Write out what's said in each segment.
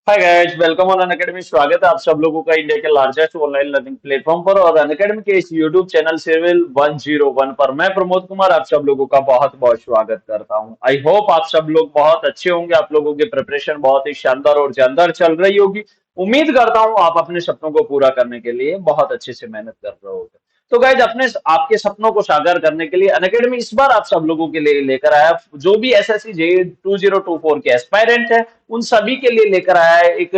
Hi guys, welcome on Unacademy. स्वागत है आप सब लोगों का इंडिया के लार्जेस्ट ऑनलाइन लर्निंग प्लेटफॉर्म पर और अनअकैडमी के इस यूट्यूब चैनल सिविल 101 पर मैं प्रमोद कुमार आप सब लोगों का बहुत बहुत स्वागत करता हूं। आई होप आप सब लोग बहुत अच्छे होंगे। आप लोगों की प्रिपरेशन बहुत ही शानदार और जानदार चल रही होगी। उम्मीद करता हूं आप अपने सपनों को पूरा करने के लिए बहुत अच्छे से मेहनत कर रहे होगे। तो गाइज, अपने आपके सपनों को साकार करने के लिए अनअकैडमी इस बार आप सब लोगों के लिए लेकर आया, जो भी एसएससी जे 2024 के एस्पायरेंट है उन सभी के लिए लेकर आया है एक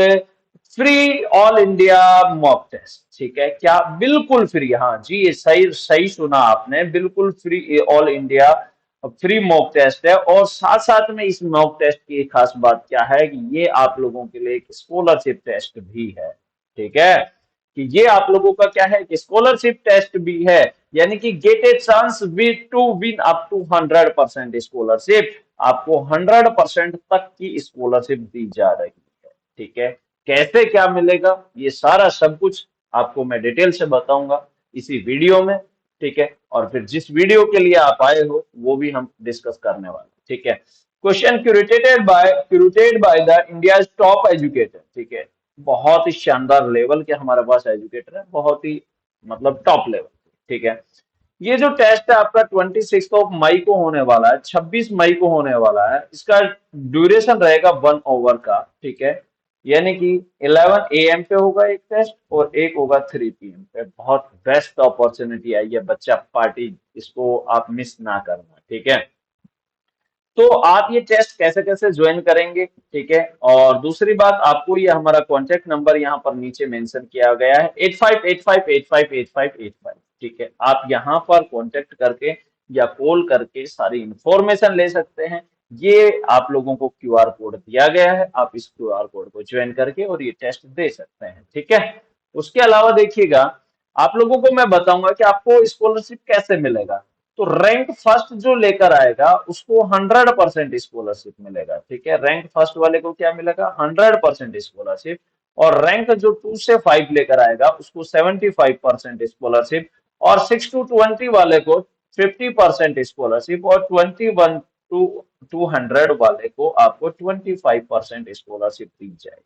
free all India mock test. ठीक है, क्या बिल्कुल फ्री? हाँ जी, ये सही सही सुना आपने, बिल्कुल free all India free mock test है। और साथ साथ में इस मॉक टेस्ट की एक खास बात क्या है कि ये आप लोगों के लिए एक स्कॉलरशिप टेस्ट भी है। ठीक है, कि ये आप लोगों का क्या है कि स्कॉलरशिप टेस्ट भी है, यानी कि get a chance with to win up to 100% scholarship. आपको 100% तक की स्कॉलरशिप दी जा रही है। ठीक है, कैसे क्या मिलेगा ये सारा सब कुछ आपको मैं डिटेल से बताऊंगा इसी वीडियो में। ठीक है, और फिर जिस वीडियो के लिए आप आए हो वो भी हम डिस्कस करने वाले हैं। ठीक है, question curated by the India top educator. ठीक है, बहुत ही शानदार लेवल के हमारे पास एजुकेटर है, बहुत ही मतलब टॉप लेवल। ठीक है, ये जो टेस्ट है आपका 26 मई को होने वाला है, 26 मई को होने वाला है। इसका ड्यूरेशन रहेगा 1 आवर का। ठीक है, यानी कि 11 AM पे होगा एक टेस्ट और एक होगा 3 PM पे। बहुत बेस्ट अपॉर्चुनिटी आई है बच्चा पार्टी, इसको आप मिस ना करना। ठीक है, तो आप ये टेस्ट कैसे कैसे ज्वाइन करेंगे? ठीक है, और दूसरी बात, आपको ये हमारा कॉन्टेक्ट नंबर यहाँ पर नीचे मेंशन किया गया है 8585858585। ठीक है, आप यहाँ पर कॉन्टेक्ट करके या कॉल करके सारी इंफॉर्मेशन ले सकते हैं। ये आप लोगों को क्यूआर कोड दिया गया है, आप इस क्यूआर कोड को ज्वाइन करके और ये टेस्ट दे सकते हैं। ठीक है, उसके अलावा देखिएगा, आप लोगों को मैं बताऊंगा कि आपको स्कॉलरशिप कैसे मिलेगा। तो रैंक फर्स्ट जो लेकर आएगा उसको 100% स्कॉलरशिप मिलेगा। ठीक है, रैंक फर्स्ट वाले को क्या मिलेगा? 100% स्कॉलरशिप। और रैंक जो 2 से 5 लेकर आएगा उसको 75% स्कॉलरशिप। और 6 to 20 वाले को 50% स्कॉलरशिप। और 21 to 200 वाले को आपको 25% स्कॉलरशिप दी जाएगी।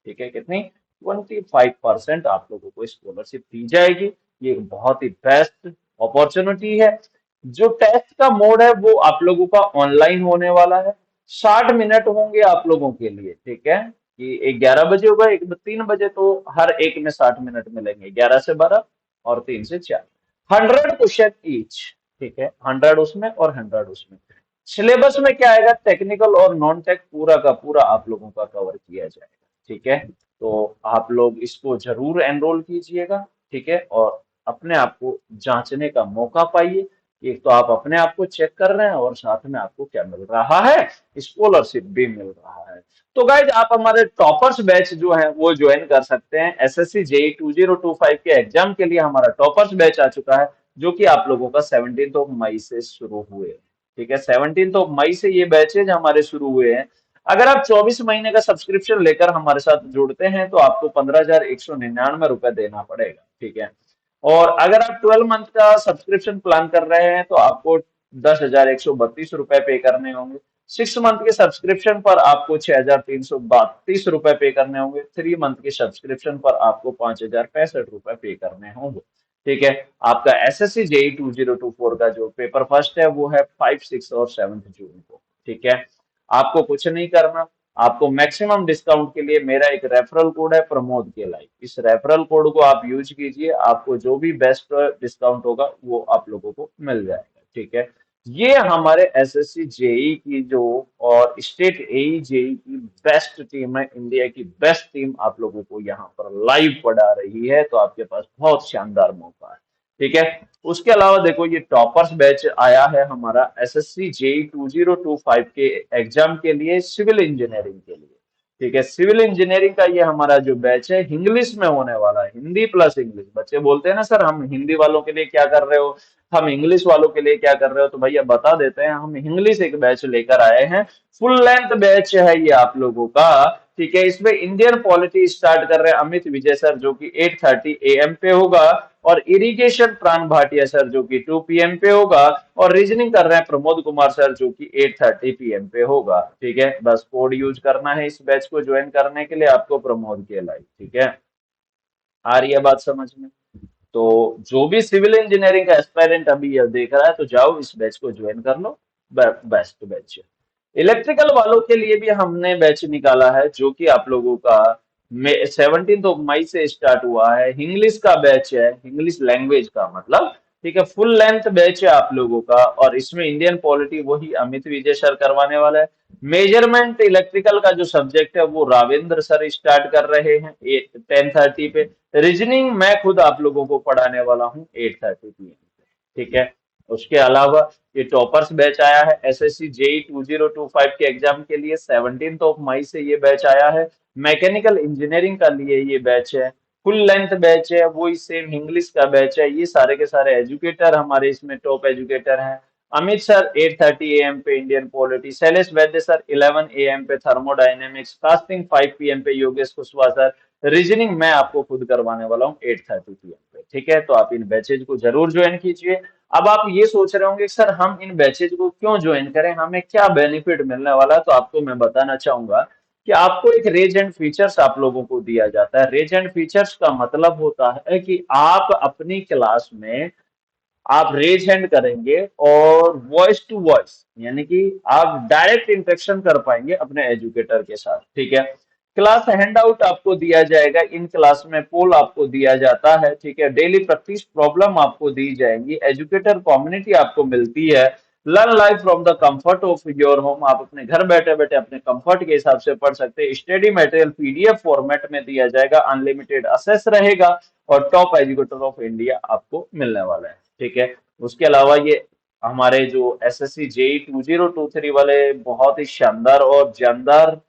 ठीक है, कितनी? 25% आप लोगों को स्कॉलरशिप दी जाएगी। ये एक बहुत ही बेस्ट अपॉर्चुनिटी है। जो टेस्ट का मोड है वो आप लोगों का ऑनलाइन होने वाला है। 60 मिनट होंगे आप लोगों के लिए। ठीक है, कि एक 11 बजे होगा, एक 3 बजे, तो हर एक में 60 मिनट मिलेंगे, 11 से 12 और 3 से 4। 100 क्वेश्चन ईच। ठीक है, 100 उसमें और 100 उसमें। सिलेबस में क्या आएगा? टेक्निकल और नॉन टेक पूरा का पूरा आप लोगों का कवर किया जाएगा। ठीक है, तो आप लोग इसको जरूर एनरोल कीजिएगा। ठीक है, और अपने आप को जांचने का मौका पाइए। एक तो आप अपने आप को चेक कर रहे हैं और साथ में आपको क्या मिल रहा है? स्कॉलरशिप भी मिल रहा है। तो गाइज, आप हमारे टॉपर्स बैच जो है वो ज्वाइन कर सकते हैं। एसएससी जेई 2025 के एग्जाम के लिए हमारा टॉपर्स बैच आ चुका है, जो कि आप लोगों का 17 मई से शुरू हुए। ठीक है, 17 मई से ये बैचेज हमारे शुरू हुए हैं। अगर आप 24 महीने का सब्सक्रिप्शन लेकर हमारे साथ जुड़ते हैं तो आपको 15,199 रुपए देना पड़ेगा। ठीक है, और अगर आप 12 मंथ का सब्सक्रिप्शन प्लान कर रहे हैं तो आपको 10,132 रुपए पे करने होंगे। 6 मंथ के सब्सक्रिप्शन पर आपको 6,332 रुपए पे करने होंगे। 3 मंथ के सब्सक्रिप्शन पर आपको 5,065 रुपए पे करने होंगे। ठीक है, आपका एसएससी जेई 2024 का जो पेपर फर्स्ट है वो है 5, 6 और 7 जून को। ठीक है, आपको कुछ नहीं करना। आपको मैक्सिमम डिस्काउंट के लिए मेरा एक रेफरल कोड है प्रमोद के लाइव, इस रेफरल कोड को आप यूज कीजिए। आपको जो भी बेस्ट डिस्काउंट होगा वो आप लोगों को मिल जाएगा। ठीक है, ये हमारे एसएससी जेई की जो और स्टेट एई जेई की बेस्ट टीम है, इंडिया की बेस्ट टीम आप लोगों को यहाँ पर लाइव पढ़ा रही है। तो आपके पास बहुत शानदार मौका है। ठीक है, उसके अलावा देखो, ये टॉपर्स बैच आया है हमारा एसएससी जेई 2025 के एग्जाम के लिए, सिविल इंजीनियरिंग के लिए। ठीक है, सिविल इंजीनियरिंग का ये हमारा जो बैच है इंग्लिश में होने वाला है, हिंदी प्लस इंग्लिश। बच्चे बोलते हैं ना सर हम हिंदी वालों के लिए क्या कर रहे हो, हम इंग्लिश वालों के लिए क्या कर रहे हो? तो भैया बता देते हैं, हम इंग्लिश एक बैच लेकर आए हैं। फुल लेंथ बैच है ये आप लोगों का। ठीक है, इसमें इंडियन पॉलिटी स्टार्ट कर रहे हैं अमित विजय सर जो कि 8:30 AM पे होगा, और इरिगेशन प्राण भाटिया सर जो कि 2 PM पे होगा, और रीजनिंग कर रहे हैं प्रमोद कुमार सर जो कि 8:30 PM पे होगा। ठीक है, बस कोड यूज करना है इस बैच को ज्वाइन करने के लिए आपको, प्रमोद के लाइव। ठीक है, आ रही है बात समझ में? तो जो भी सिविल इंजीनियरिंग का एस्पायरेंट अभी ये देख रहा है तो जाओ इस बैच को ज्वाइन कर लो, बेस्ट बैच है। इलेक्ट्रिकल वालों के लिए भी हमने बैच निकाला है जो कि आप लोगों का 17 मई से स्टार्ट हुआ है। इंग्लिश का बैच है, इंग्लिश लैंग्वेज का मतलब। ठीक है, फुल लेंथ बैच है आप लोगों का, और इसमें इंडियन पॉलिटी वही अमित विजय सर करवाने वाला है। मेजरमेंट इलेक्ट्रिकल का जो सब्जेक्ट है वो रावेंद्र सर स्टार्ट कर रहे हैं 10:30 पे। रीजनिंग मैं खुद आप लोगों को पढ़ाने वाला हूँ 8:30 PM पे। ठीक है, उसके अलावा ये टॉपर्स बैच आया है एसएससी जेई 2025 के एग्जाम के लिए, 17 मई से ये बैच आया है। मैकेनिकल इंजीनियरिंग का लिए ये बैच है, फुल लेंथ बैच है, वही सेम इंग्लिश का बैच है। ये सारे के सारे एजुकेटर हमारे इसमें टॉप एजुकेटर हैं। अमित सर 8:30 AM पे Indian polity, Shailesh Vaidya sir 11 AM पे थर्मोडाइनेमिक्स, कास्टिंग 5 PM पे योगेश कुशवाहा सर। रीजनिंग मैं आपको खुद करवाने वाला हूँ 8:30 PM पे। ठीक है, तो आप इन बैचेज को जरूर ज्वाइन कीजिए। अब आप ये सोच रहे होंगे सर हम इन बैचेज को क्यों ज्वाइन करें, हमें क्या बेनिफिट मिलने वाला है, तो आपको मैं बताना चाहूंगा कि आपको एक रेज एंड फीचर्स आप लोगों को दिया जाता है। रेज एंड फीचर्स का मतलब होता है कि आप अपनी क्लास में आप रेज हैंड करेंगे और वॉइस टू वॉइस, यानी कि आप डायरेक्ट इंटरेक्शन कर पाएंगे अपने एजुकेटर के साथ। ठीक है, क्लास हैंड आउट आपको दिया जाएगा, इन क्लास में पोल आपको दिया जाता है। ठीक है, डेली प्रैक्टिस प्रॉब्लम आपको दी जाएंगी, एजुकेटर कम्युनिटी आपको मिलती है। Learn live from the comfort of your home, आप अपने घर बैठे बैठे अपने कंफर्ट के हिसाब से पढ़ सकते हैं। स्टडी मटेरियल पीडीएफ फॉर्मेट में दिया जाएगा, अनलिमिटेड एक्सेस रहेगा, और टॉप एजुकेटर ऑफ इंडिया आपको मिलने वाला है। ठीक है, उसके अलावा ये हमारे जो एसएससी जेई 2023 वाले बहुत ही शानदार और जानदार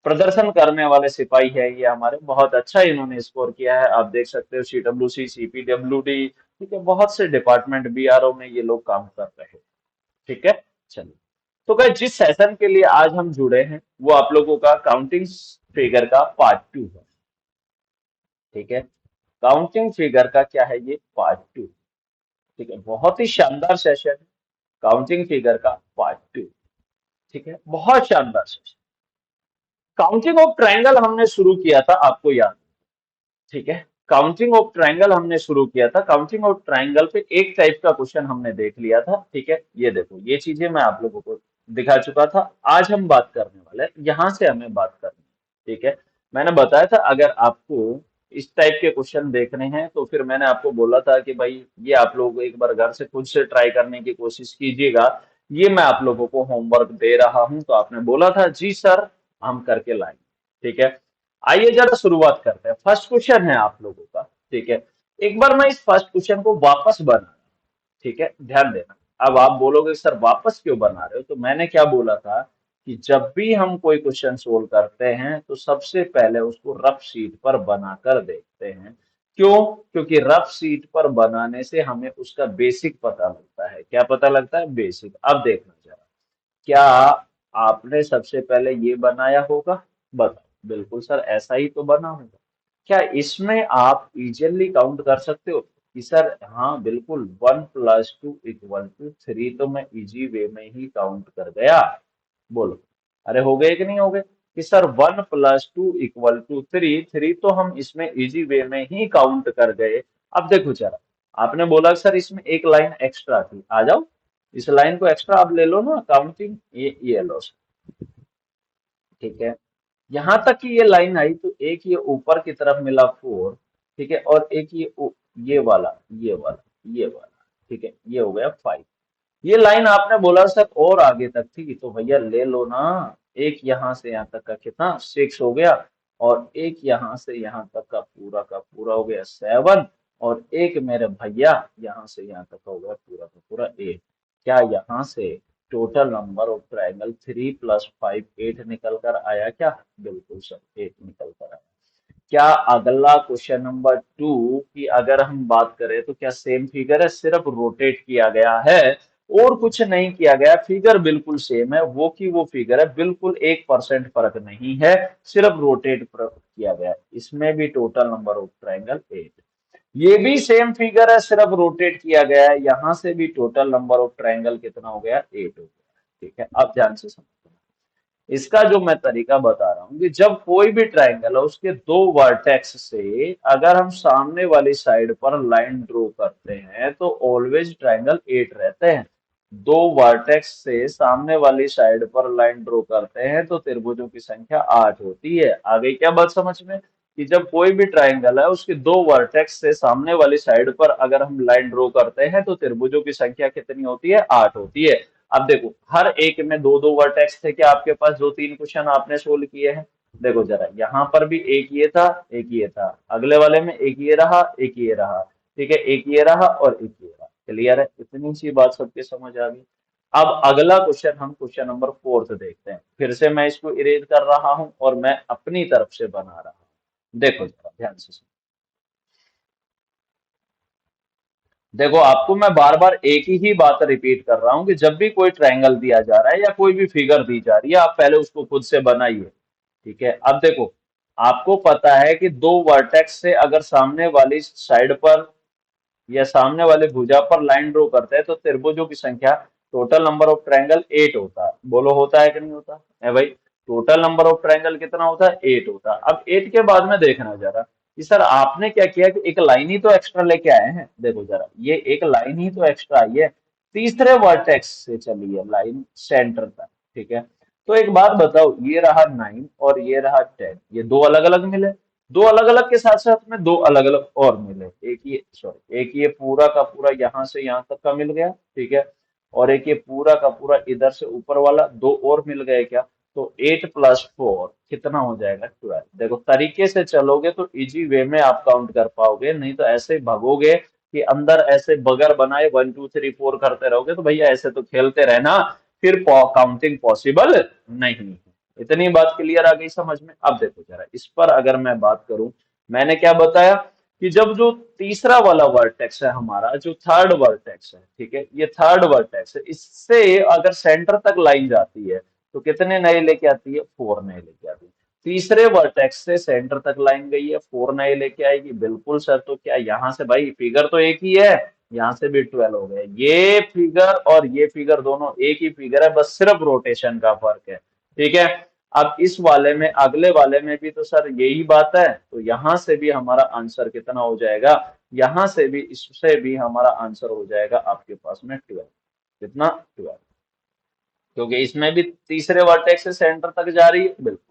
प्रदर्शन करने वाले सिपाही है, ये हमारे बहुत अच्छा इन्होंने स्कोर किया है। आप देख सकते हो सीडब्ल्यूसी, सीपीडब्ल्यूडी, ठीक है, बहुत से डिपार्टमेंट बीआरओ में ये लोग काम कर रहे हैं। ठीक है, चलिए। तो गाइस जिस सेशन के लिए आज हम जुड़े हैं वो आप लोगों का काउंटिंग फिगर का पार्ट 2 है। ठीक है, काउंटिंग फिगर का क्या है, ये पार्ट 2। ठीक है, बहुत ही शानदार सेशन है काउंटिंग फिगर का पार्ट 2। ठीक है, बहुत शानदार सेशन। काउंटिंग ऑफ ट्रायंगल हमने शुरू किया था, आपको याद? ठीक है, काउंटिंग ऑफ ट्रायंगल हमने शुरू किया था। काउंटिंग ऑफ ट्रायंगल पे एक टाइप का क्वेश्चन हमने देख लिया था। ठीक है, ये देखो, ये चीजें मैं आप लोगों को दिखा चुका था। आज हम बात करने वाले हैं, यहां से हमें बात करनी है। ठीक है, मैंने बताया था अगर आपको इस टाइप के क्वेश्चन देखने हैं तो फिर मैंने आपको बोला था कि भाई ये आप लोग एक बार घर से खुद से ट्राई करने की कोशिश कीजिएगा, ये मैं आप लोगों को होमवर्क दे रहा हूं। तो आपने बोला था जी सर हम करके लाएंगे। ठीक है, आइए जरा शुरुआत करते हैं। फर्स्ट क्वेश्चन है आप लोगों का। ठीक है, एक बार मैं इस फर्स्ट क्वेश्चन को वापस बना, ठीक है, ध्यान देना। अब आप बोलोगे सर वापस क्यों बना रहे हो, तो मैंने क्या बोला था कि जब भी हम कोई क्वेश्चन सोल्व करते हैं तो सबसे पहले उसको रफ शीट पर बनाकर देखते हैं। क्यों? क्योंकि रफ शीट पर बनाने से हमें उसका बेसिक पता लगता है। क्या पता लगता है? बेसिक। अब देखना जरा, क्या आपने सबसे पहले ये बनाया होगा? बताओ। बिल्कुल सर ऐसा ही तो बना होगा। क्या इसमें आप इजीली काउंट कर सकते हो कि सर हाँ बिल्कुल 1+2=3, तो मैं इजी वे में ही काउंट कर गया? बोलो, अरे हो गए कि नहीं हो गए? कि सर 1+2=3, थ्री तो हम इसमें इजी वे में ही काउंट कर गए। अब देखो जरा, आपने बोला सर इसमें एक लाइन एक्स्ट्रा थी, आ जाओ इस लाइन को एक्स्ट्रा आप ले लो ना, काउंटिंग ये लो। ठीक है, यहां तक कि ये लाइन आई तो एक ये ऊपर की तरफ मिला 4। ठीक है, और एक ये वाला, ये वाला। ठीक है, ये हो गया 5। ये लाइन आपने बोला सर और आगे तक थी, तो भैया ले लो ना। एक यहां से यहां तक का कितना 6 हो गया, और एक यहां से यहां तक का पूरा हो गया 7, और एक मेरे भैया यहां से यहां तक का हो गया पूरा का पूरा 8। क्या यहां से टोटल नंबर ऑफ ट्राइंगल 3+5 8 निकल कर आया क्या? बिल्कुल सर 8 निकल कर आया। क्या अगला क्वेश्चन नंबर 2 की अगर हम बात करें तो क्या सेम फिगर है, सिर्फ रोटेट किया गया है और कुछ नहीं किया गया, फिगर बिल्कुल सेम है, वो की वो फिगर है, बिल्कुल 1% फर्क नहीं है, सिर्फ रोटेट किया गया है। इसमें भी टोटल नंबर ऑफ ट्राइंगल 8। ये भी सेम फिगर है, सिर्फ रोटेट किया गया है, यहां से भी टोटल नंबर ऑफ ट्राइंगल कितना हो गया, 8 हो गया। ठीक है, अब ध्यान से समझो। इसका जो मैं तरीका बता रहा हूं कि जब कोई भी ट्राइंगल है उसके दो वर्टेक्स से अगर हम सामने वाली साइड पर लाइन ड्रॉ करते हैं तो ऑलवेज ट्राइंगल 8 रहते हैं। दो वर्टेक्स से सामने वाली साइड पर लाइन ड्रॉ करते हैं तो त्रिभुजों की संख्या 8 होती है। आ गई क्या बात समझ में कि जब कोई भी ट्राइंगल है उसके दो वर्टेक्स से सामने वाली साइड पर अगर हम लाइन ड्रॉ करते हैं तो त्रिभुजों की संख्या कितनी होती है, 8 होती है। अब देखो हर एक में दो दो वर्टेक्स थे क्या आपके पास, जो तीन क्वेश्चन आपने सोल्व किए हैं। देखो जरा यहाँ पर भी एक ये था, एक ये था, अगले वाले में एक ये रहा, एक ये रहा, ठीक है, एक ये रहा और एक ये रहा। क्लियर है, इतनी सी बात सबके समझ आ गई। अब अगला क्वेश्चन हम क्वेश्चन नंबर 4 देखते हैं। फिर से मैं इसको इरेज कर रहा हूं और मैं अपनी तरफ से बना रहा हूं। देखो जरा ध्यान से सुनो। देखो आपको मैं बार बार एक ही बात रिपीट कर रहा हूं कि जब भी कोई ट्रायंगल दिया जा रहा है या कोई भी फिगर दी जा रही है आप पहले उसको खुद से बनाइए। ठीक है, अब देखो आपको पता है कि दो वर्टेक्स से अगर सामने वाली साइड पर या सामने वाले भुजा पर लाइन ड्रॉ करते हैं तो त्रिभुजों की संख्या टोटल नंबर ऑफ ट्रायंगल 8 होता है। बोलो होता है कि नहीं होता है भाई, टोटल नंबर ऑफ ट्रायंगल कितना होता है, 8 होता है। अब 8 के बाद में देखना जरा कि सर आपने क्या किया कि एक लाइन ही तो एक्स्ट्रा लेके आए हैं। देखो जरा ये एक लाइन ही तो एक्स्ट्रा आई है, तीसरे वर्टेक्स से चली है लाइन सेंटर तक। ठीक है, तो एक बात बताओ, ये रहा 9 और ये रहा 10, ये दो अलग अलग मिले, दो अलग अलग के साथ साथ में दो अलग अलग और मिले। एक ये सॉरी एक ये पूरा का पूरा यहाँ से यहाँ तक का मिल गया, ठीक है, और एक ये पूरा का पूरा इधर से ऊपर वाला दो और मिल गए क्या। तो 8 + 4 कितना हो जाएगा, 12। देखो तरीके से चलोगे तो इजी वे में आप काउंट कर पाओगे, नहीं तो ऐसे भगोगे कि अंदर ऐसे बगर बनाए 1 2 3 4 करते रहोगे तो भैया ऐसे तो खेलते रहना, फिर काउंटिंग पॉसिबल नहीं है। इतनी बात क्लियर आ गई समझ में। अब देखो जरा इस पर अगर मैं बात करूं, मैंने क्या बताया कि जब जो तीसरा वाला वर्टेक्स है हमारा, जो थर्ड वर्टेक्स है, ठीक है, ये थर्ड वर्टेक्स है, इससे अगर सेंटर तक लाइन जाती है तो कितने नए लेके आती है, 4 नए लेके आती है। तीसरे वर्टेक्स से सेंटर तक लाइन गई है, 4 नए लेके आएगी, बिल्कुल सर। तो क्या यहाँ से भाई फिगर तो एक ही है, यहाँ से भी 12 हो गए। ये फिगर और ये फिगर दोनों एक ही फिगर है, बस सिर्फ रोटेशन का फर्क है। ठीक है, अब इस वाले में अगले वाले में भी तो सर यही बात है, तो यहां से भी हमारा आंसर कितना हो जाएगा, यहां से भी इससे भी हमारा आंसर हो जाएगा आपके पास में 12। कितना, 12, क्योंकि इसमें भी तीसरे वर्टेक्स से सेंटर तक जा रही है, बिल्कुल।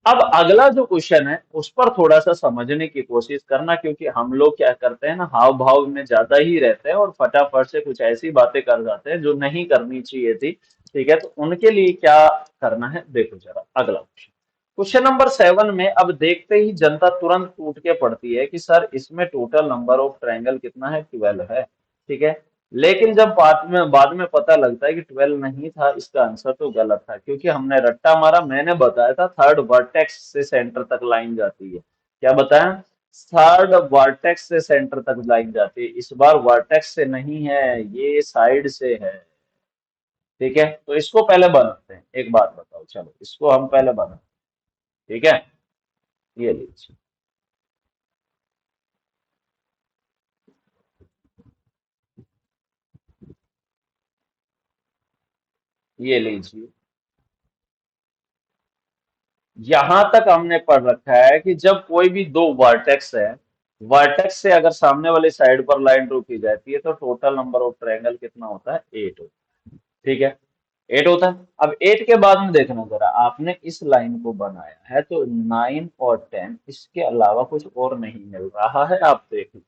अब अगला जो क्वेश्चन है उस पर थोड़ा सा समझने की कोशिश करना, क्योंकि हम लोग क्या करते हैं ना, हाव भाव में ज्यादा ही रहते हैं और फटाफट से कुछ ऐसी बातें कर जाते हैं जो नहीं करनी चाहिए थी। ठीक है, तो उनके लिए क्या करना है, देखो जरा अगला क्वेश्चन, क्वेश्चन नंबर 7 में अब देखते ही जनता तुरंत टूट के पड़ती है कि सर इसमें टोटल नंबर ऑफ ट्रायंगल कितना है, 12 है। ठीक है, लेकिन जब बाद में पता लगता है कि 12 नहीं था, इसका आंसर तो गलत था, क्योंकि हमने रट्टा मारा। मैंने बताया था थर्ड वर्टेक्स से सेंटर तक लाइन जाती है, क्या बताया, थर्ड वर्टेक्स से सेंटर तक लाइन जाती है। इस बार वर्टेक्स से नहीं है, ये साइड से है। ठीक है, तो इसको पहले बनाते हैं, एक बात बताओ, चलो इसको हम पहले बनाते हैं। ठीक है, ये लीजिए, ये लीजिए, यहां तक हमने पढ़ रखा है कि जब कोई भी दो वर्टेक्स है, वर्टेक्स से अगर सामने वाली साइड पर लाइन ड्रॉ की जाती है तो टोटल नंबर ऑफ ट्रायंगल कितना होता है, 8 होता है। ठीक है, 8 होता है। अब 8 के बाद में देखना जरा, आपने इस लाइन को बनाया है तो 9 और 10 इसके अलावा कुछ और नहीं मिल रहा है, आप देख लो,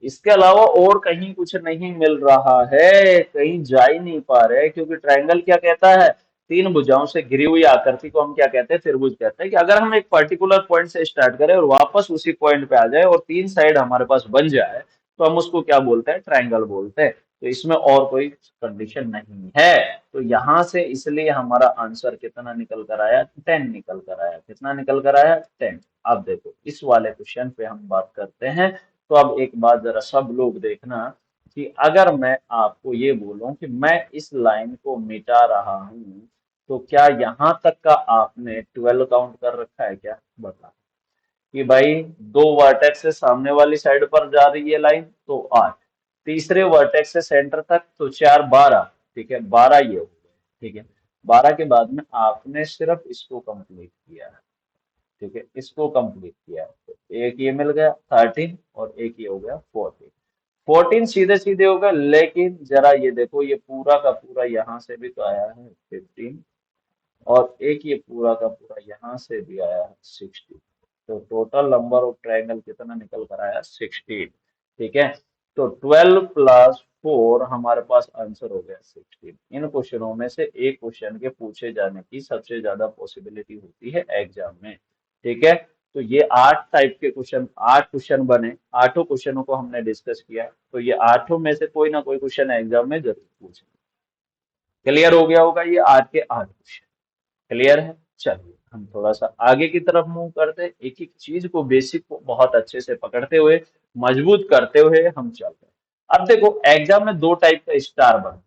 इसके अलावा और कहीं कुछ नहीं मिल रहा है, कहीं जा ही नहीं पा रहे, क्योंकि ट्रायंगल क्या कहता है, तीन भुजाओं से घिरी हुई आकृति को हम क्या कहते हैं, त्रिभुज कहते हैं। कि अगर हम एक पर्टिकुलर पॉइंट से स्टार्ट करें और वापस उसी पॉइंट पे आ जाए और तीन साइड हमारे पास बन जाए तो हम उसको क्या बोलते हैं, ट्रायंगल बोलते हैं। तो इसमें और कोई कंडीशन नहीं है। तो यहां से इसलिए हमारा आंसर कितना निकल कर आया, 10 निकल कर आया। कितना निकल कर आया, 10। अब देखो इस वाले क्वेश्चन पे हम बात करते हैं। तो अब एक बात जरा सब लोग देखना कि अगर मैं आपको ये बोलूं कि मैं इस लाइन को मिटा रहा हूं, तो क्या यहां तक का आपने 12 काउंट कर रखा है क्या? बता। कि भाई दो वर्टेक्स से सामने वाली साइड पर जा रही है लाइन, तो 8। तीसरे वर्टेक्स से सेंटर तक तो 4 12। ठीक है, 12 ये हो गए। ठीक है, 12 के बाद में आपने सिर्फ इसको कंप्लीट किया है। ठीक है, इसको कंप्लीट किया है, तो एक ये मिल गया 13 और एक ये हो गया 14। 14 सीधे सीधे हो गए, लेकिन जरा ये देखो, ये पूरा का पूरा यहाँ से भी तो आया है 15, और एक ये पूरा का पूरा यहाँ से भी आया है 16। तो टोटल नंबर ऑफ ट्रायंगल कितना निकल कर आया? 16। ठीक है, तो 12 प्लस 4 हमारे पास आंसर हो गया 16। इन क्वेश्चनों में से एक क्वेश्चन के पूछे जाने की सबसे ज्यादा पॉसिबिलिटी होती है एग्जाम में। ठीक है, तो ये 8 टाइप के क्वेश्चन, 8 क्वेश्चन बने, आठों क्वेश्चनों को हमने डिस्कस किया, तो ये आठों में से कोई ना कोई क्वेश्चन एग्जाम में जरूर पूछे। क्लियर हो गया होगा ये 8 के 8 क्वेश्चन? क्लियर है? चलिए हम थोड़ा सा आगे की तरफ मूव करते हैं, एक एक चीज को, बेसिक को बहुत अच्छे से पकड़ते हुए, मजबूत करते हुए हम चलते हैं। अब देखो, एग्जाम में दो टाइप का स्टार बनता है।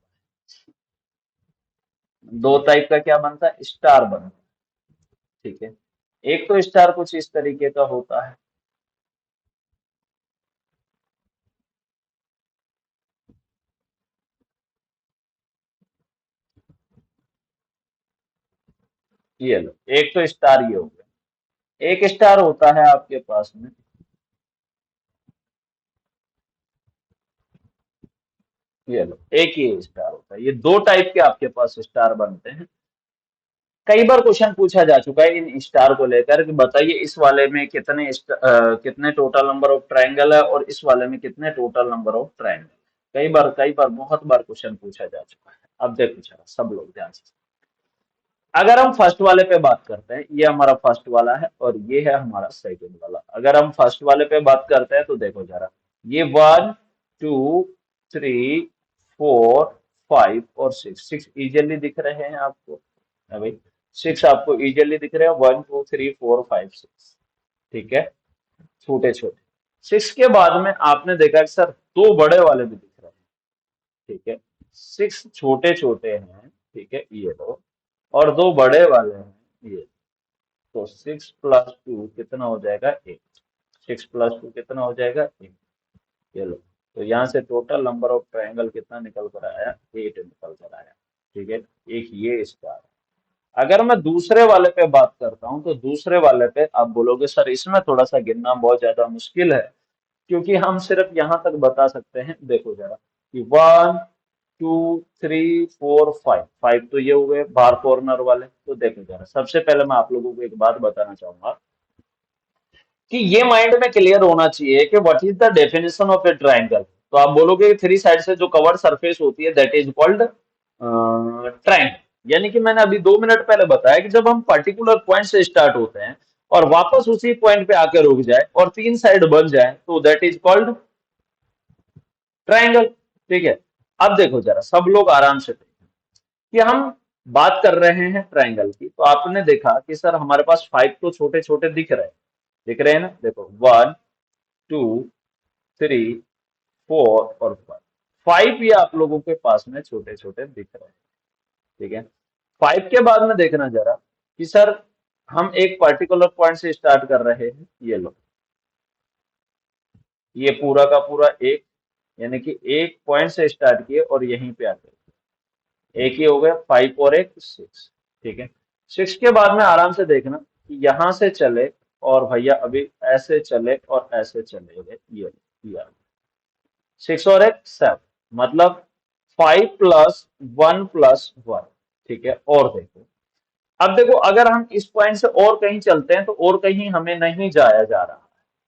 दो टाइप का क्या बनता है? स्टार बनता है। ठीक है, एक तो स्टार कुछ इस तरीके का होता है। ये लो, एक तो स्टार ये हो गया। एक स्टार होता है आपके पास में, ये लो, एक ही स्टार होता है। ये दो टाइप के आपके पास स्टार बनते हैं। कई बार क्वेश्चन पूछा जा चुका है इन स्टार को लेकर कि बताइए इस वाले में कितने टोटल नंबर ऑफ ट्रायंगल है और इस वाले में कितने टोटल नंबर ऑफ ट्रायंगल। कई बार बहुत बार क्वेश्चन पूछा जा चुका है। अब देखो जरा सब लोग ध्यान से, अगर हम फर्स्ट वाले पे बात करते हैं, ये हमारा फर्स्ट वाला है और ये है हमारा सेकंड वाला। अगर हम फर्स्ट वाले पे बात करते हैं तो देखो जरा, ये 1 2 3 4 5 और 6, 6 इजिली दिख रहे हैं आपको? है भाई, 6 आपको इजिली दिख रहे हैं, 1 2 3 4 5 6। ठीक है, छोटे छोटे। 6 के बाद में आपने देखा कि सर दो बड़े वाले भी दिख रहे हैं। ठीक है, 6 छोटे छोटे हैं, ठीक है ये दो, और दो बड़े वाले हैं ये। तो 6 + 2 कितना हो जाएगा? 8। 6 + 2 कितना हो जाएगा? 8। ये लो, तो यहाँ से टोटल नंबर ऑफ ट्रायंगल कितना निकल कर आया? 8 निकल कर आया। ठीक है, एक ये स्टार। अगर मैं दूसरे वाले पे बात करता हूँ, तो दूसरे वाले पे आप बोलोगे सर इसमें थोड़ा सा गिनना बहुत ज्यादा मुश्किल है, क्योंकि हम सिर्फ यहाँ तक बता सकते हैं। देखो जरा कि 1 2 3 4 5, 5 तो ये हो गए बाहर कॉर्नर वाले। तो देखो जरा, सबसे पहले मैं आप लोगों को एक बात बताना चाहूंगा कि ये माइंड में क्लियर होना चाहिए कि what is the definition of A triangle. तो आप बोलोगे थ्री साइड से जो कवर्ड सरफेस होती है दैट इज कॉल्ड ट्राइंगल। यानी कि मैंने अभी 2 मिनट पहले बताया कि जब हम पर्टिकुलर पॉइंट से स्टार्ट होते हैं और वापस उसी पॉइंट पे आके रुक जाए और तीन साइड बन जाए, तो दैट इज कॉल्ड ट्राइंगल। ठीक है, अब देखो जरा सब लोग आराम से देखें कि हम बात कर रहे हैं ट्राइंगल की। तो आपने देखा कि सर हमारे पास 5 तो छोटे छोटे दिख रहे हैं, दिख रहे हैं ना? देखो 1 2 3 4 और 5, 5 ये आप लोगों के पास में छोटे छोटे दिख रहे हैं। ठीक है, 5 के बाद में देखना जरा कि सर हम एक पर्टिकुलर पॉइंट से स्टार्ट कर रहे हैं। ये लो, ये पूरा का पूरा एक, यानी कि एक पॉइंट से स्टार्ट किए और यहीं पे आते एक ही हो गया 5 और एक 6। ठीक है, 6 के बाद में आराम से देखना कि यहां से चले और भैया अभी ऐसे चले और ऐसे चले गए। ये 6 और एक 7, मतलब 5 + 1 + 1। ठीक है, और देखो, अब देखो अगर हम इस पॉइंट से और कहीं चलते हैं तो और कहीं हमें नहीं जाया जा रहा है,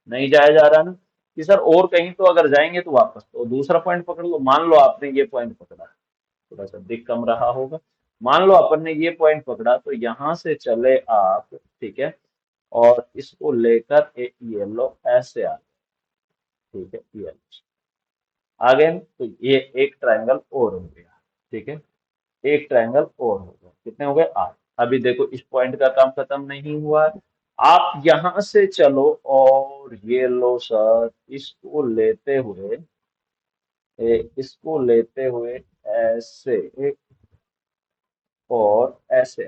नहीं जाया जा रहा ना कि सर और कहीं तो अगर जाएंगे तो वापस तो दूसरा पॉइंट पकड़ लो। मान लो आपने ये पॉइंट पकड़ा, थोड़ा सा दिख कम रहा होगा। मान लो अपन ने ये पॉइंट पकड़ा, तो यहां से चले आप, ठीक है, और इसको लेकर एक ये लो ऐसे आ, ठीक है, ये आ गए ना? तो ये एक ट्रायंगल और हो गया। ठीक है, एक ट्रायंगल और हो गया, कितने हो गए? 8। अभी देखो इस पॉइंट का काम खत्म नहीं हुआ है। आप यहां से चलो और ये लो सर, इसको लेते हुए इसको लेते हुए ऐसे और ऐसे,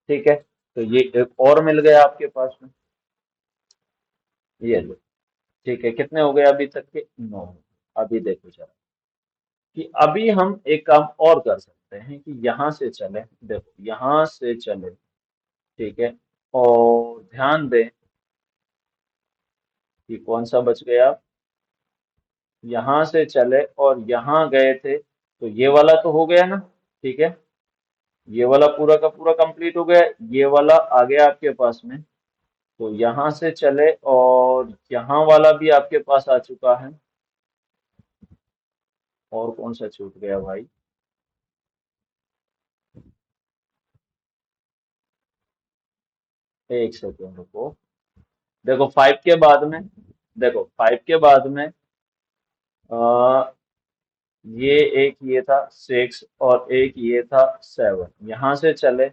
ठीक है। तो ये एक और मिल गया आपके पास में, ये लो। ठीक है, कितने हो गए अभी तक के? 9। अभी देखो जरा कि अभी हम एक काम और कर सकते हैं कि यहाँ से चले, देखो यहाँ से चले, ठीक है। और ध्यान दें कि कौन सा बच गया, यहाँ से चले और यहाँ गए थे, तो ये वाला तो हो गया ना, ठीक है। ये वाला पूरा का पूरा कंप्लीट हो गया, ये वाला आ गया आपके पास में। तो यहाँ से चले और यहाँ वाला भी आपके पास आ चुका है। और कौन सा छूट गया भाई? एक सेकेंड रुको। देखो 5 के बाद में, देखो 5 के बाद में आ, ये एक ये था 6 और एक ये था 7, यहाँ से चले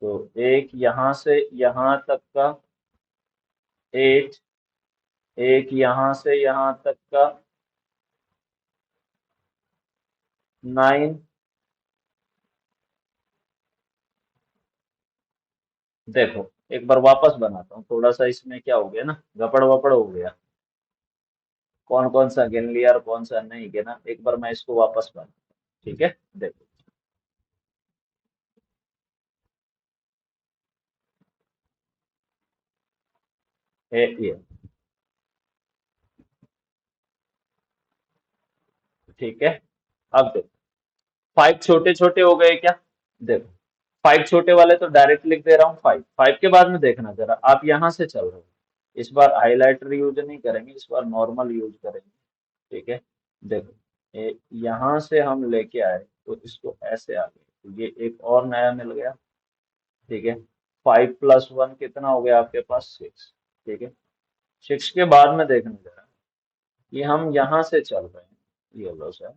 तो एक यहाँ से यहाँ तक का 8, एक यहाँ से यहाँ तक का 9। देखो एक बार वापस बनाता हूँ, थोड़ा सा इसमें क्या हो गया ना, गपड़ वपड़ हो गया। कौन कौन सा गिन लिया और कौन सा नहीं गिना, एक बार मैं इसको वापस बनाता हूँ, ठीक है। देखो ये, ठीक है। अब देखो 5 छोटे छोटे हो गए क्या? देखो 5 छोटे वाले तो डायरेक्ट लिख दे रहा हूँ, 5 5 के बाद में देखना जरा, आप यहाँ से चल रहे हो। इस बार हाइलाइटर यूज नहीं करेंगे, इस बार नॉर्मल यूज करेंगे, ठीक है। देखो यहाँ से हम लेके आए तो इसको ऐसे आ गए, तो ये एक और नया मिल गया, ठीक है। 5 + 1 कितना हो गया आपके पास? 6, ठीक है। 6 के बाद में देखना जरा कि हम यहाँ से चल रहे हैं, ये लो सर,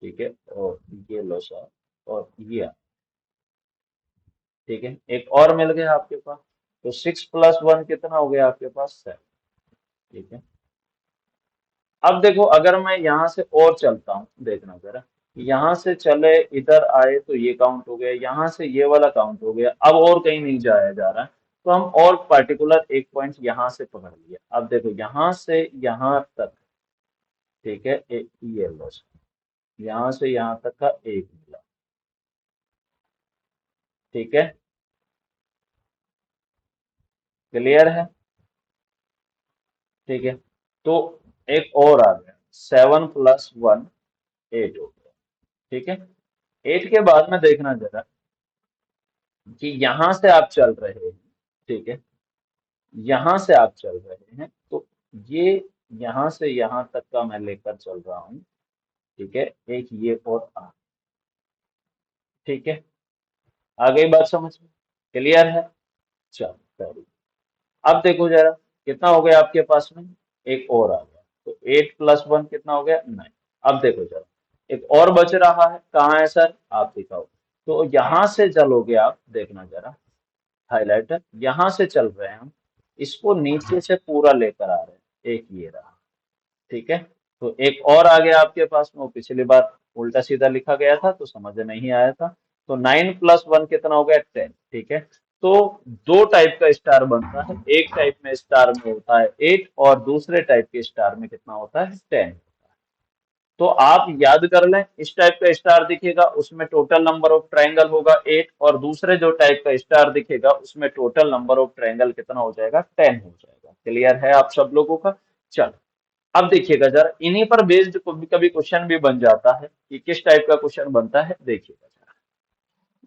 ठीक है। और ये लो सर, और ये, ठीक है। एक और मिल गया आपके पास, तो 6 + 1 कितना हो गया आपके पास? 7, ठीक है। अब देखो अगर मैं यहाँ से और चलता हूँ, देखना जरा, यहाँ से चले इधर आए तो ये काउंट हो गया, यहाँ से ये वाला काउंट हो गया, अब और कहीं नहीं जाया जा रहा है। तो हम और पर्टिकुलर एक पॉइंट यहाँ से पकड़ लिया, अब देखो यहाँ से यहाँ तक, ठीक है। ये लो, यहाँ से यहाँ तक का एक मिला, ठीक है। क्लियर है? ठीक है। तो एक और आ गया, 7 + 1 8 हो गया, ठीक है। 8 के बाद में देखना जरा कि यहां से आप चल रहे हैं, ठीक है। यहां से आप चल रहे हैं तो ये यहां से यहां तक का मैं लेकर चल रहा हूं, ठीक है। एक ये और आ, ठीक है। आ गई बात समझ में? क्लियर है? चलो very good। अब देखो जरा कितना हो गया आपके पास में, एक और आ गया, तो 8 + 1 कितना हो गया? 9। अब देखो जरा एक और बच रहा है, कहाँ है सर? आप दिखाओ। तो यहां से चलोगे आप, देखना जरा, हाइलाइटर यहां से चल रहे हैं हम, इसको नीचे से पूरा लेकर आ रहे हैं, एक ये रहा, ठीक है। तो एक और आ गया आपके पास में, वो पिछली बार उल्टा सीधा लिखा गया था तो समझ में नहीं आया था। तो 9 + 1 कितना हो गया? 10, ठीक है। तो दो टाइप का स्टार बनता है, एक टाइप में स्टार में होता है 8 और दूसरे टाइप के स्टार में कितना होता है? 10। तो आप याद कर लें, इस टाइप का स्टार दिखेगा उसमें टोटल नंबर ऑफ ट्रायंगल होगा 8, और दूसरे जो टाइप का स्टार दिखेगा उसमें टोटल नंबर ऑफ ट्रायंगल कितना हो जाएगा? 10 हो जाएगा। क्लियर है आप सब लोगों का? चलो अब देखिएगा जरा, इन्हीं पर बेस्ड कभी कभी क्वेश्चन भी बन जाता है, कि किस टाइप का क्वेश्चन बनता है, देखिएगा जरा।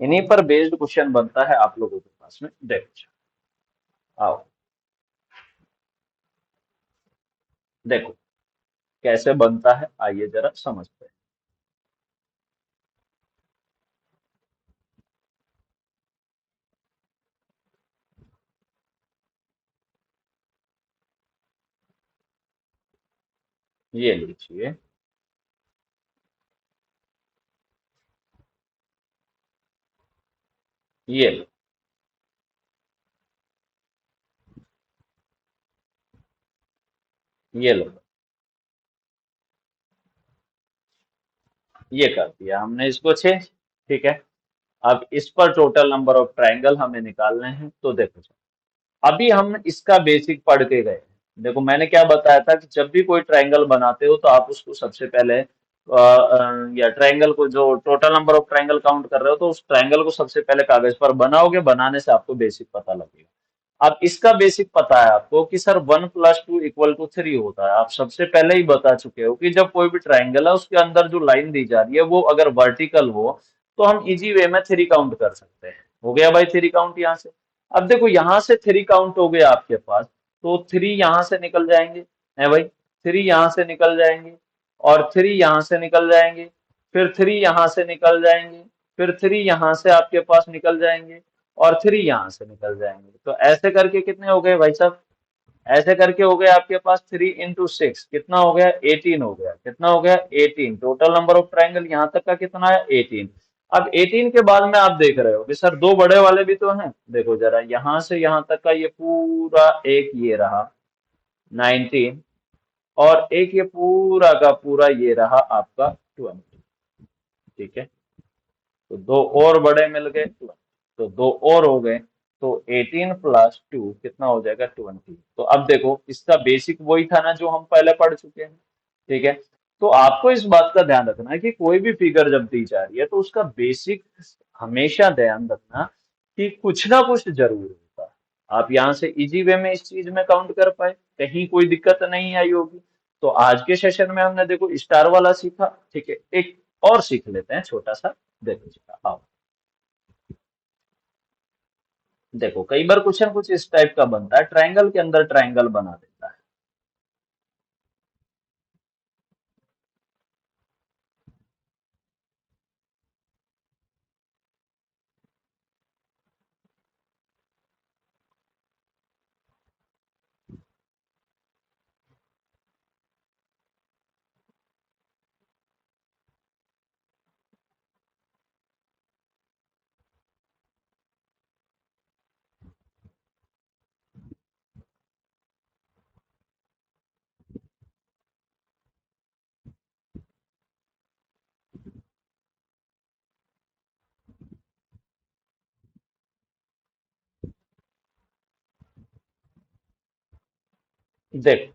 इन्हीं पर बेस्ड क्वेश्चन बनता है आप लोगों के पास में, देखो आओ, देखो कैसे बनता है, आइए जरा समझते हैं। ये लीजिए, ये लो, ये लो, ये कर दिया हमने इसको चेंज। ठीक है, अब इस पर टोटल नंबर ऑफ ट्रायंगल हमें निकालने हैं। तो देखो, अभी हम इसका बेसिक पढ़ के गए। देखो मैंने क्या बताया था कि जब भी कोई ट्रायंगल बनाते हो तो आप उसको सबसे पहले या ट्रायंगल को, जो total number of triangle count कर रहे हो, तो उस ट्रायंगल को सबसे पहले कागज पर बनाओगे। बनाने से आपको बेसिक पता लगेगा। अब इसका बेसिक पता है आपको कि सर 1+2=3 होता है। आप सबसे पहले ही बता चुके हो कि जब कोई भी ट्रायंगल है उसके अंदर जो लाइन दी जा रही है वो अगर वर्टिकल हो तो हम इजी वे में 3 काउंट कर सकते हैं। हो गया भाई 3 काउंट यहाँ से। अब देखो यहाँ से 3 काउंट हो गया आपके पास, तो 3 यहाँ से निकल जाएंगे, है भाई। 3 यहाँ से निकल जाएंगे और 3 यहाँ से निकल जाएंगे, फिर 3 यहाँ से निकल जाएंगे, फिर 3 यहाँ से आपके पास निकल जाएंगे और 3 यहाँ से निकल जाएंगे। तो ऐसे करके कितने हो गए भाई साहब? ऐसे करके हो गए आपके पास 3 × 6 कितना हो गया? 18 हो गया। कितना हो गया? 18। टोटल नंबर ऑफ ट्राइंगल यहाँ तक का कितना है? 18। अब 18 के बाद में आप देख रहे हो कि सर दो बड़े वाले भी तो हैं। देखो जरा, यहाँ से यहाँ तक का ये पूरा एक ये रहा 19, और एक ये पूरा का पूरा ये रहा आपका 20। ठीक है, तो दो और बड़े मिल गए 20, तो दो और हो गए। तो 18+2 कितना हो जाएगा? 20। तो अब देखो इसका बेसिक वही था ना जो हम पहले पढ़ चुके हैं। ठीक है, तो आपको इस बात का ध्यान रखना है कि कोई भी फिगर जब दी जा रही है तो उसका बेसिक हमेशा ध्यान रखना कि कुछ ना कुछ जरूर होता है। आप यहाँ से इजी वे में इस चीज में काउंट कर पाए, कहीं कोई दिक्कत नहीं आई होगी। तो आज के सेशन में हमने देखो स्टार वाला सीखा। ठीक है, एक और सीख लेते हैं छोटा सा। देखो जरा, आओ। देखो कई बार क्वेश्चन कुछ इस टाइप का बनता है, ट्रायंगल के अंदर ट्रायंगल बना देता है। देखो,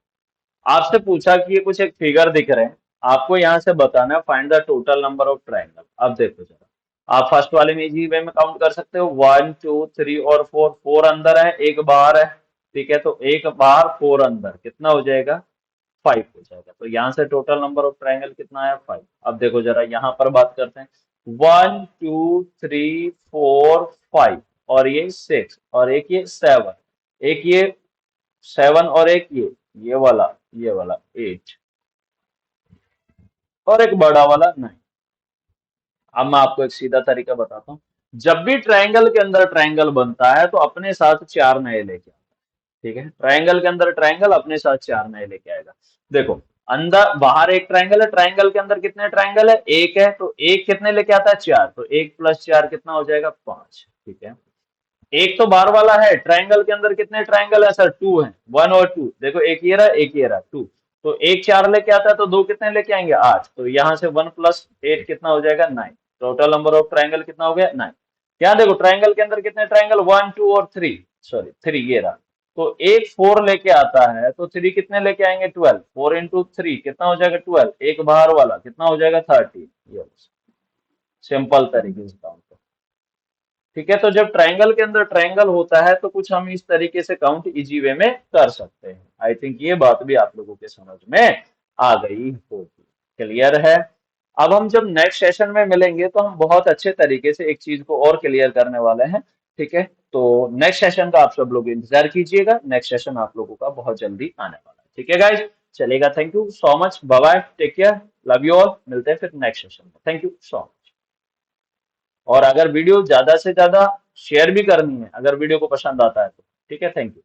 आपसे पूछा कि ये कुछ एक फिगर दिख रहे हैं, आपको यहाँ से बताना है find the total number of triangle. अब देखो जरा, आप फर्स्ट वाले में इजी वे में काउंट कर सकते हो। 1 2 3 और 4, 4 अंदर है, एक बाहर है। ठीक है, तो एक बाहर 4 अंदर कितना हो जाएगा? 5 हो जाएगा। तो यहाँ से टोटल नंबर ऑफ ट्रायंगल कितना आया? 5। अब देखो जरा यहाँ पर बात करते हैं। 1 2 3 4 5, और ये 6, और एक ये 7, एक ये 7, और एक ये वाला 8, और एक बड़ा वाला 9। अब मैं आपको एक सीधा तरीका बताता हूँ। जब भी ट्रायंगल के अंदर ट्रायंगल बनता है तो अपने साथ 4 नए लेके आता है। ठीक है, ट्रायंगल के अंदर ट्रायंगल अपने साथ 4 नए लेके आएगा। देखो, अंदर बाहर एक ट्रायंगल है, ट्रायंगल के अंदर कितने ट्रायंगल है? एक है, तो एक कितने लेके आता है? 4। तो 1+4 कितना हो जाएगा? 5। ठीक है, एक तो बाहर वाला है। ट्रायंगल के अंदर कितने ट्रायंगल है सर? 2 है, 1 और 2। देखो एक ये रहा, एक ये रहा, 2। तो एक 4 लेके आता है, तो दो कितने लेके आएंगे? 8। तो यहाँ से 1+8 कितना हो जाएगा? 9। टोटल नंबर ऑफ ट्रायंगल कितना हो गया? 9। यहाँ देखो ट्रायंगल के अंदर कितने ट्रायंगल? 1 2 और 3, सॉरी 3 ये रहा। तो एक 4 लेके आता है, तो 3 कितने लेके आएंगे? 12। 4 × 3 कितना हो जाएगा? 12। एक बाहर वाला कितना हो जाएगा? 30। ये सिंपल तरीके से काउंट। ठीक है, तो जब ट्रायंगल के अंदर ट्रायंगल होता है तो कुछ हम इस तरीके से काउंट इजी वे में कर सकते हैं। आई थिंक ये बात भी आप लोगों के समझ में आ गई होगी। क्लियर है? अब हम जब नेक्स्ट सेशन में मिलेंगे तो हम बहुत अच्छे तरीके से एक चीज को और क्लियर करने वाले हैं। ठीक है, तो नेक्स्ट सेशन का आप सब लोग इंतजार कीजिएगा। नेक्स्ट सेशन आप लोगों का बहुत जल्दी आने वाला है। ठीक है गाइज, चलेगा। Thank you so much, bye bye, take care, love you all. मिलते हैं फिर नेक्स्ट सेशन में। Thank you so much. और अगर वीडियो ज्यादा से ज्यादा शेयर भी करनी है, अगर वीडियो को पसंद आता है तो। ठीक है, थैंक यू।